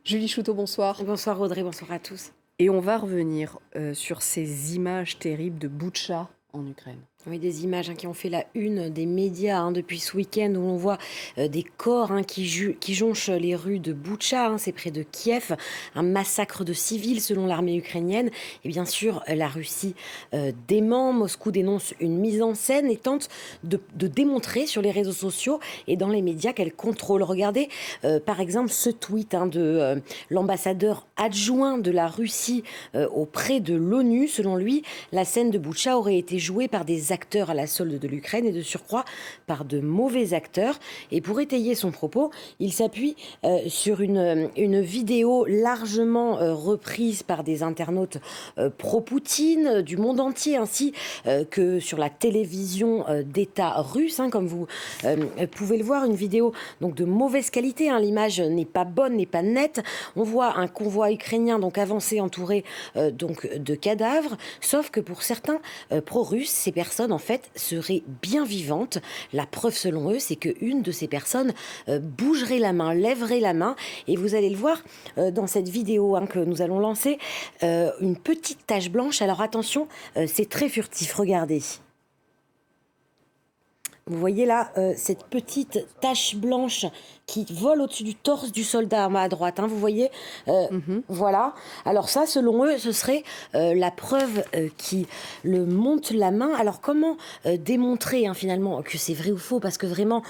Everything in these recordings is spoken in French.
Julie Chouteau, bonsoir. Bonsoir Audrey, bonsoir à tous. Et on va revenir sur ces images terribles de Boutcha en Ukraine. Oui, des images qui ont fait la une des médias depuis ce week-end où on voit des corps qui jonchent les rues de Boutcha, c'est près de Kiev, un massacre de civils selon l'armée ukrainienne. Et bien sûr, la Russie dément, Moscou dénonce une mise en scène et tente de démontrer sur les réseaux sociaux et dans les médias qu'elle contrôle. Regardez par exemple ce tweet de l'ambassadeur adjoint de la Russie auprès de l'ONU. Selon lui, la scène de Boutcha aurait été jouée par des acteurs à la solde de l'Ukraine et de surcroît par de mauvais acteurs. Et pour étayer son propos, il s'appuie sur une vidéo largement reprise par des internautes pro-Poutine du monde entier, ainsi que sur la télévision d'État russe, comme vous pouvez le voir, une vidéo donc de mauvaise qualité. L'image n'est pas bonne, n'est pas nette. On voit un convoi ukrainien donc avancé, entouré donc de cadavres, sauf que pour certains pro-russes, ces personnes en fait seraient bien vivantes. La preuve selon eux, c'est qu'une de ces personnes bougerait la main, lèverait la main, et vous allez le voir dans cette vidéo que nous allons lancer, une petite tache blanche. Alors attention, c'est très furtif, regardez. Vous voyez là cette petite tache blanche qui vole au-dessus du torse du soldat à droite. Vous voyez, voilà. Alors ça, selon eux, ce serait la preuve qui le monte la main. Alors comment démontrer finalement que c'est vrai ou faux, parce que vraiment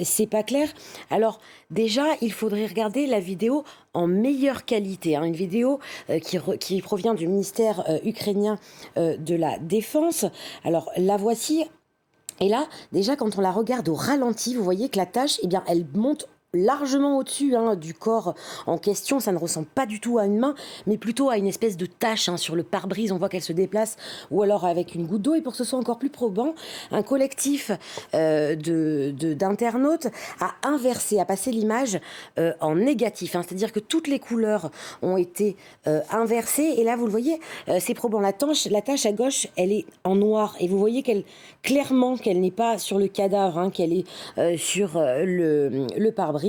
c'est pas clair. Alors déjà, il faudrait regarder la vidéo en meilleure qualité, une vidéo qui provient du ministère ukrainien de la Défense. Alors la voici. Et là, déjà, quand on la regarde au ralenti, vous voyez que la tache, elle monte largement au-dessus du corps en question. Ça ne ressemble pas du tout à une main, mais plutôt à une espèce de tache sur le pare-brise. On voit qu'elle se déplace, ou alors avec une goutte d'eau. Et pour que ce soit encore plus probant, un collectif d'internautes a inversé, a passé l'image en négatif. C'est-à-dire que toutes les couleurs ont été inversées. Et là, vous le voyez, c'est probant. La tache à gauche, elle est en noir. Et vous voyez clairement qu'elle n'est pas sur le cadavre, qu'elle est sur le pare-brise.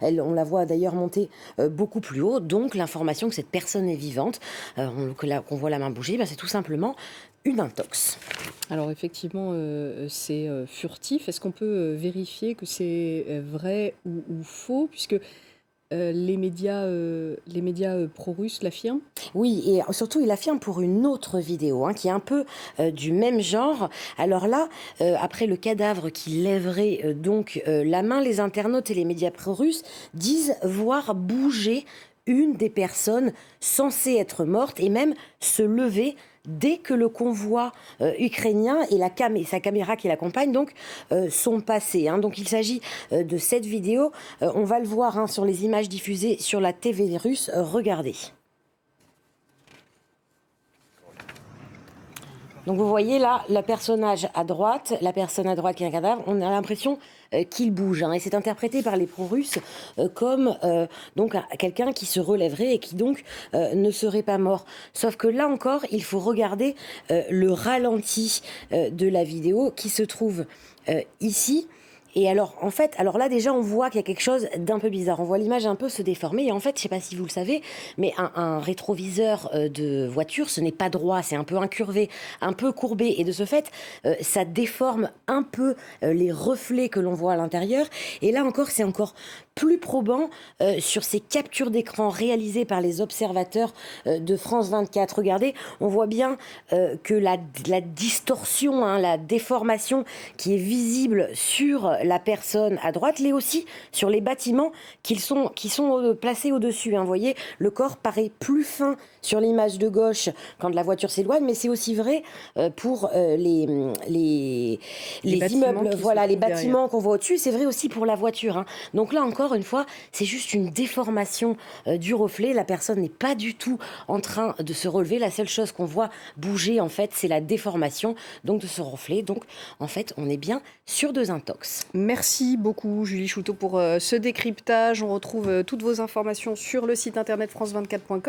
On la voit d'ailleurs monter beaucoup plus haut. Donc l'information que cette personne est vivante, qu'on voit la main bouger, c'est tout simplement une intox. Alors effectivement, c'est furtif. Est-ce qu'on peut vérifier que c'est vrai ou faux, puisque les médias pro-russes l'affirment? Oui, et surtout, il affirme pour une autre vidéo qui est un peu du même genre. Alors là, après le cadavre qui lèverait donc la main, les internautes et les médias pro-russes disent voir bouger une des personnes censées être morte et même se lever dès que le convoi ukrainien et sa caméra qui l'accompagne donc sont passés. Donc il s'agit de cette vidéo. On va le voir sur les images diffusées sur la TV russe. Regardez. Donc vous voyez là, la personne à droite qui a un cadavre, on a l'impression qu'il bouge. Et c'est interprété par les pro-russes comme donc quelqu'un qui se relèverait et qui donc ne serait pas mort. Sauf que là encore, il faut regarder le ralenti de la vidéo qui se trouve ici. Et alors là déjà on voit qu'il y a quelque chose d'un peu bizarre. On voit l'image un peu se déformer. Et en fait, je ne sais pas si vous le savez, mais un rétroviseur de voiture, ce n'est pas droit, c'est un peu incurvé, un peu courbé. Et de ce fait, ça déforme un peu les reflets que l'on voit à l'intérieur. Et là encore, c'est encore plus probant sur ces captures d'écran réalisées par les observateurs de France 24. Regardez, on voit bien que la distorsion, la déformation qui est visible sur la personne à droite, l'est aussi sur les bâtiments qui sont placés au-dessus. Vous voyez, le corps paraît plus fin sur l'image de gauche quand la voiture s'éloigne, mais c'est aussi vrai pour les immeubles, les bâtiments qu'on voit au-dessus. C'est vrai aussi pour la voiture. Donc là encore une fois, c'est juste une déformation du reflet. La personne n'est pas du tout en train de se relever. La seule chose qu'on voit bouger, en fait, c'est la déformation donc de ce reflet. Donc, en fait, on est bien sur 2 intox. Merci beaucoup, Julie Chouteau, pour ce décryptage. On retrouve toutes vos informations sur le site internet france24.com.